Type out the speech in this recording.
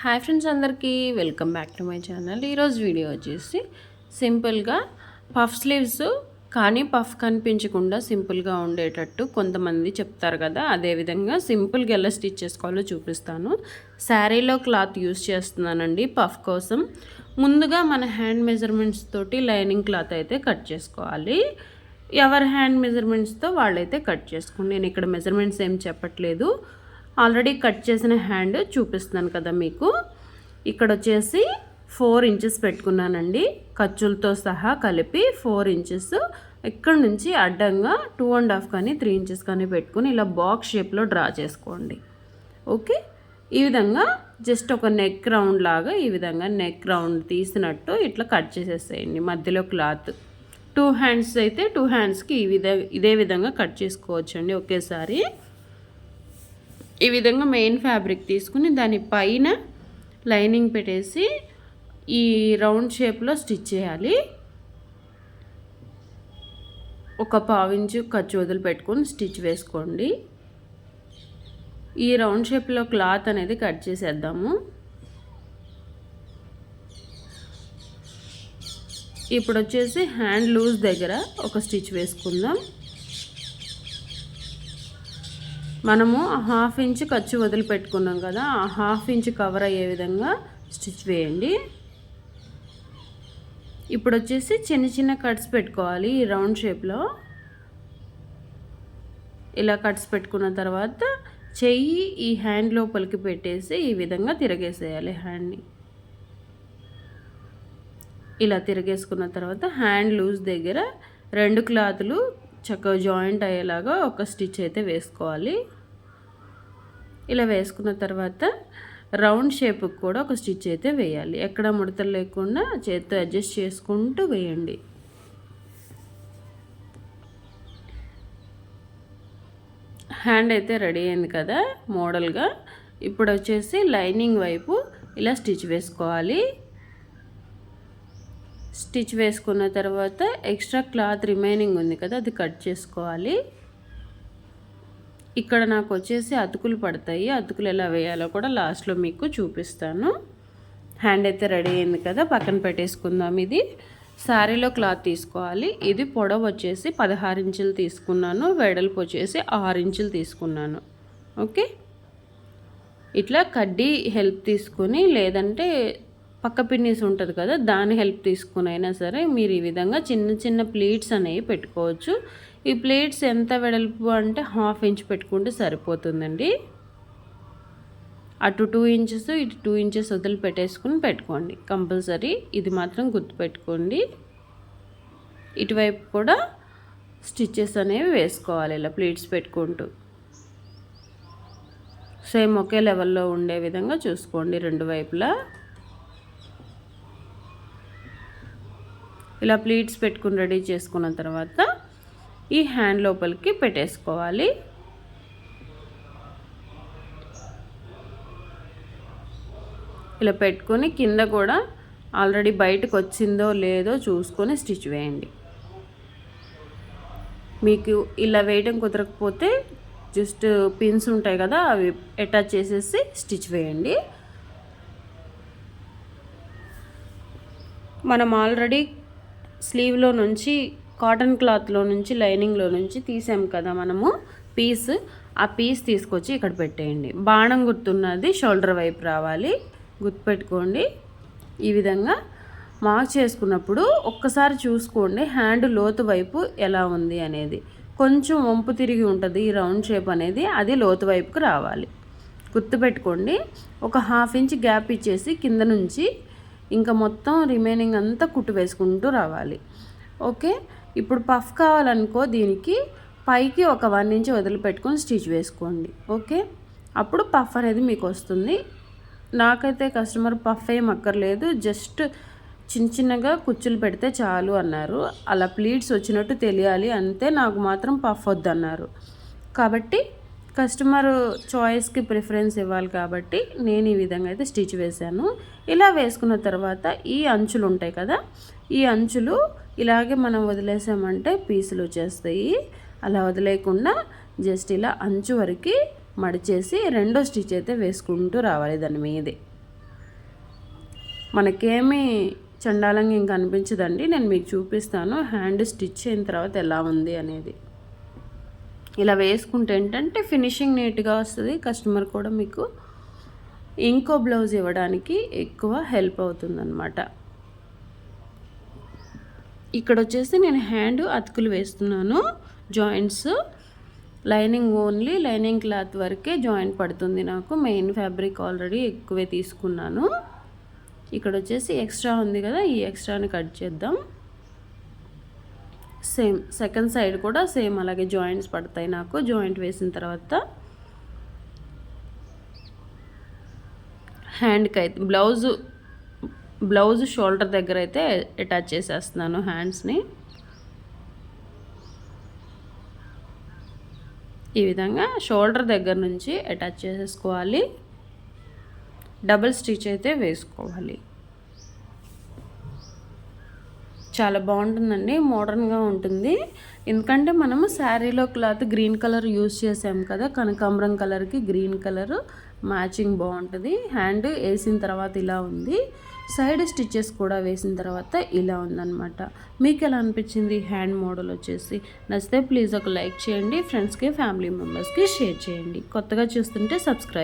Hi friends, అందరికీ welcome back to my channel. ఈరోజు video వచ్చేసి సింపుల్గా పఫ్ స్లీవ్స్ కానీ పఫ్ కనిపించకుండా సింపుల్గా ఉండేటట్టు కొంతమంది చెప్తారు కదా, అదేవిధంగా సింపుల్గా ఎలా స్టిచ్ చేసుకోవాలో చూపిస్తాను. శారీలో క్లాత్ యూస్ చేస్తున్నానండి పఫ్ కోసం. ముందుగా మన హ్యాండ్ మెజర్మెంట్స్ తోటి లైనింగ్ క్లాత్ అయితే కట్ చేసుకోవాలి. ఎవరి హ్యాండ్ మెజర్మెంట్స్తో వాళ్ళైతే కట్ చేసుకోండి. నేను ఇక్కడ మెజర్మెంట్స్ ఏం చెప్పట్లేదు, ఆల్రెడీ కట్ చేసిన హ్యాండ్ చూపిస్తున్నాను కదా మీకు. ఇక్కడ వచ్చేసి 4 ఇంచెస్ పెట్టుకున్నానండి, ఖర్చులతో సహా కలిపి 4 ఇంచెస్. ఇక్కడ నుంచి అడ్డంగా 2.5 కానీ 3 ఇంచెస్ కానీ పెట్టుకుని ఇలా బాక్స్ షేప్లో డ్రా చేసుకోండి. ఓకే, ఈ విధంగా జస్ట్ ఒక నెక్ రౌండ్ లాగా ఈ విధంగా నెక్ రౌండ్ తీసినట్టు ఇట్లా కట్ చేసేసేయండి. మధ్యలో క్లాత్ 2 హ్యాండ్స్ అయితే 2 హ్యాండ్స్కి ఇదే విధంగా కట్ చేసుకోవచ్చండి ఒకేసారి. ఈ విధంగా మెయిన్ ఫ్యాబ్రిక్ తీసుకుని దాని పైన లైనింగ్ పెట్టేసి ఈ రౌండ్ షేప్లో స్టిచ్ చేయాలి. ఒక 1/4 ఇంచు ఖర్చు వదిలి పెట్టుకొని స్టిచ్ వేసుకోండి. ఈ రౌండ్ షేప్లో క్లాత్ అనేది కట్ చేసేద్దాము. ఇప్పుడు వచ్చేసి హ్యాండ్ లూజ్ దగ్గర ఒక స్టిచ్ వేసుకుందాం. మనము 1/2 ఇంచు ఖర్చు వదిలి పెట్టుకున్నాం కదా, ఆ 1/2 ఇంచు కవర్ అయ్యే విధంగా స్టిచ్ వేయండి. ఇప్పుడు వచ్చేసి చిన్న చిన్న కట్స్ పెట్టుకోవాలి ఈ రౌండ్ షేప్లో. ఇలా కట్స్ పెట్టుకున్న తర్వాత చెయ్యి ఈ హ్యాండ్ లోపలికి పెట్టేసి ఈ విధంగా తిరగేసేయాలి హ్యాండ్ని. ఇలా తిరగేసుకున్న తర్వాత హ్యాండ్ లూజ్ దగ్గర 2 క్లాతులు చక్కగా జాయింట్ అయ్యేలాగా ఒక స్టిచ్ అయితే వేసుకోవాలి. ఇలా వేసుకున్న తర్వాత రౌండ్ షేప్కి కూడా ఒక స్టిచ్ అయితే వేయాలి. ఎక్కడ ముడతలు లేకుండా చేత్తో అడ్జస్ట్ చేసుకుంటూ వేయండి. హ్యాండ్ అయితే రెడీ అయింది కదా మోడల్గా. ఇప్పుడు వచ్చేసి లైనింగ్ వైపు ఇలా స్టిచ్ వేసుకోవాలి. స్టిచ్ వేసుకున్న తర్వాత ఎక్స్ట్రా క్లాత్ రిమైనింగ్ ఉంది కదా, అది కట్ చేసుకోవాలి. ఇక్కడ నాకు వచ్చేసి అతుకులు పడతాయి, అతుకులు ఎలా వేయాలో కూడా లాస్ట్లో మీకు చూపిస్తాను. హ్యాండ్ అయితే రెడీ అయింది కదా, పక్కన పెట్టేసుకుందాం. ఇది శారీలో క్లాత్ తీసుకోవాలి. ఇది పొడవు వచ్చేసి 16 ఇంచులు తీసుకున్నాను, వెడల్పు వచ్చేసి 6 ఇంచులు తీసుకున్నాను. ఓకే, ఇట్లా కడ్డీ హెల్ప్ తీసుకుని లేదంటే పక్క పిన్నీస్ ఉంటుంది కదా, దాని హెల్ప్ తీసుకుని అయినా సరే మీరు ఈ విధంగా చిన్న చిన్న ప్లీట్స్ అనేవి పెట్టుకోవచ్చు. ఈ ప్లేట్స్ ఎంత వెడల్పు అంటే 1/2 ఇంచ్ పెట్టుకుంటే సరిపోతుందండి. అటు 2 ఇంచెస్ ఇటు 2 ఇంచెస్ వదిలి పెట్టేసుకుని పెట్టుకోండి కంపల్సరీ. ఇది మాత్రం గుర్తుపెట్టుకోండి. ఇటువైపు కూడా స్టిచ్చెస్ అనేవి వేసుకోవాలి ఇలా ప్లేట్స్ పెట్టుకుంటూ. సేమ్ ఒకే లెవెల్లో ఉండే విధంగా చూసుకోండి రెండు వైపులా. ఇలా ప్లీట్స్ పెట్టుకుని రెడీ చేసుకున్న తర్వాత ఈ హ్యాండ్ లోపలికి పెట్టేసుకోవాలి. ఇలా పెట్టుకొని కింద కూడా ఆల్రెడీ బయటకు వచ్చిందో లేదో చూసుకొని స్టిచ్ వేయండి. మీకు ఇలా వేయడం కుదరకపోతే జస్ట్ పిన్స్ ఉంటాయి కదా, అవి అటాచ్ చేసేసి స్టిచ్ వేయండి. మనం ఆల్రెడీ స్లీవ్లో నుంచి కాటన్ క్లాత్లో నుంచి లైనింగ్లో నుంచి తీసాం కదా మనము పీస్, ఆ పీస్ తీసుకొచ్చి ఇక్కడ పెట్టేయండి. బాణం గుర్తున్నది షోల్డర్ వైపు రావాలి, గుర్తుపెట్టుకోండి. ఈ విధంగా మార్క్ చేసుకున్నప్పుడు ఒక్కసారి చూసుకోండి హ్యాండ్ లోతు వైపు ఎలా ఉంది అనేది. కొంచెం వంపు తిరిగి ఉంటుంది ఈ రౌండ్ షేప్ అనేది, అది లోతు వైపుకు రావాలి, గుర్తుపెట్టుకోండి. ఒక 1/2 ఇంచ్ గ్యాప్ ఇచ్చేసి కింద నుంచి ఇంకా మొత్తం రిమైనింగ్ అంతా కుట్టు వేసుకుంటూ రావాలి. ఓకే, ఇప్పుడు పఫ్ కావాలనుకో దీనికి పైకి ఒక 1 ఇంచ్ వదిలిపెట్టుకొని స్టిచ్ వేసుకోండి. ఓకే, అప్పుడు పఫ్ అనేది మీకు వస్తుంది. నాకైతే కస్టమర్ పఫ్ ఏం అక్కర్లేదు, జస్ట్ చిన్న చిన్నగా కుచ్చులు పెడితే చాలు అన్నారు. అలా ప్లీట్స్ వచ్చినట్టు తెలియాలి అంతే, నాకు మాత్రం పఫ్ వద్దన్నారు. కాబట్టి కస్టమర్ చాయిస్కి ప్రిఫరెన్స్ ఇవ్వాలి కాబట్టి నేను ఈ విధంగా అయితే స్టిచ్ వేశాను. ఇలా వేసుకున్న తర్వాత ఈ అంచులు ఉంటాయి కదా, ఈ అంచులు ఇలాగే మనం వదిలేసామంటే పీసులు వచ్చేస్తాయి. అలా వదిలేయకుండా జస్ట్ ఇలా అంచు వరకు మడిచేసి రెండో స్టిచ్ అయితే వేసుకుంటూ రావాలి దాని మీదే. మనకేమీ చండాలంగా ఇంకా అనిపించదండి. నేను మీకు చూపిస్తాను హ్యాండ్ స్టిచ్ అయిన తర్వాత ఎలా ఉంది అనేది. ఇలా వేసుకుంటే ఏంటంటే ఫినిషింగ్ నీట్గా వస్తుంది. కస్టమర్ కూడా మీకు ఇంకో బ్లౌజ్ ఇవ్వడానికి ఎక్కువ హెల్ప్ అవుతుందన్నమాట. ఇక్కడ వచ్చేసి నేను హ్యాండ్ అతుకులు వేస్తున్నాను. Joints lining only lining cloth వరకే జాయింట్ పడుతుంది నాకు. మెయిన్ ఫ్యాబ్రిక్ ఆల్రెడీ ఎక్కువే తీసుకున్నాను. ఇక్కడ వచ్చేసి ఎక్స్ట్రా ఉంది కదా, ఈ ఎక్స్ట్రాని కట్ చేద్దాం. సేమ్ సెకండ్ సైడ్ కూడా సేమ్ అలాగే జాయింట్స్ పడతాయి నాకు. జాయింట్ వేసిన తర్వాత హ్యాండ్కి అయితే బ్లౌజ్ షోల్డర్ దగ్గర అయితే అటాచ్ చేసేస్తున్నాను హ్యాండ్స్ని. ఈ విధంగా షోల్డర్ దగ్గర నుంచి అటాచ్ చేసేసుకోవాలి. డబుల్ స్టిచ్ అయితే వేసుకోవాలి. చాలా బాగుంటుందండి, మోడర్న్గా ఉంటుంది. ఎందుకంటే మనము శారీలో క్లాత్ గ్రీన్ కలర్ యూజ్ చేసాం కదా, కనకాంబరం కలర్కి గ్రీన్ కలర్ మ్యాచింగ్ బాగుంటుంది. హ్యాండ్ వేసిన తర్వాత ఇలా ఉంది, సైడ్ స్టిచెస్ కూడా వేసిన తర్వాత ఇలా ఉందన్నమాట. మీకు ఎలా అనిపించింది హ్యాండ్ మోడల్ వచ్చేసి? నచ్చితే ప్లీజ్ ఒక లైక్ చేయండి, ఫ్రెండ్స్కి ఫ్యామిలీ మెంబర్స్కి షేర్ చేయండి. కొత్తగా చూస్తుంటే సబ్స్క్రైబ్